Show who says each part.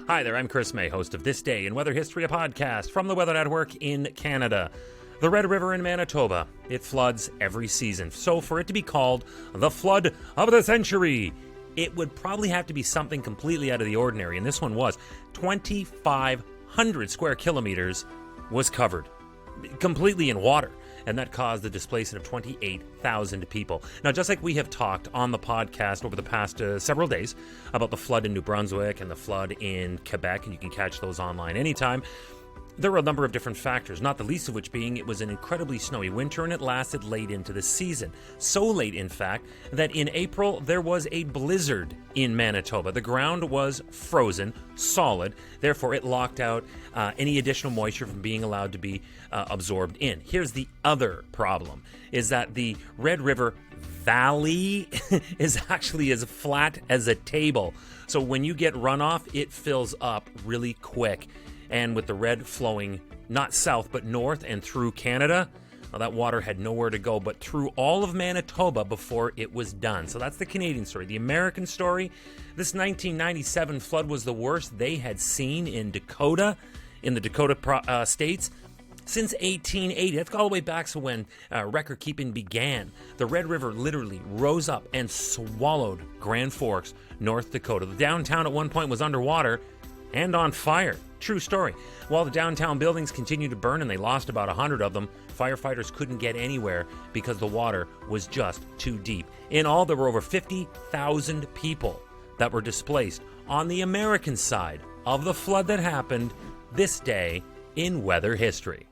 Speaker 1: Hi there, I'm Chris May, host of This Day in Weather History, a podcast from the Weather Network in Canada. The Red River in Manitoba, it floods every season. So for it to be called the flood of the century, it would probably have to be something completely out of the ordinary. And this one was 2,500 square kilometers was covered completely in water. And that caused the displacement of 28,000 people. Now, just like we have talked on the podcast over the past several days about the flood in New Brunswick and the flood in Quebec, and you can catch those online anytime, there were a number of different factors, not the least of which being it was an incredibly snowy winter and it lasted late into the season. So late, in fact, that in April there was a blizzard in Manitoba. The ground was frozen, solid, therefore it locked out any additional moisture from being allowed to be absorbed in. Here's the other problem, is that the Red River Valley is actually as flat as a table. So when you get runoff, it fills up really quick. And with the red flowing not south but north and through Canada, well, that water had nowhere to go but through all of Manitoba before it was done. So that's the Canadian story. The American story, this 1997 flood was the worst they had seen in Dakota, in the Dakota states, since 1880. That's all the way back to when record keeping began. The Red River literally rose up and swallowed Grand Forks, North Dakota. The downtown at one point was underwater and on fire. True story. While the downtown buildings continued to burn and they lost about 100 of them, firefighters couldn't get anywhere because the water was just too deep. In all, there were over 50,000 people that were displaced on the American side of the flood that happened this day in weather history.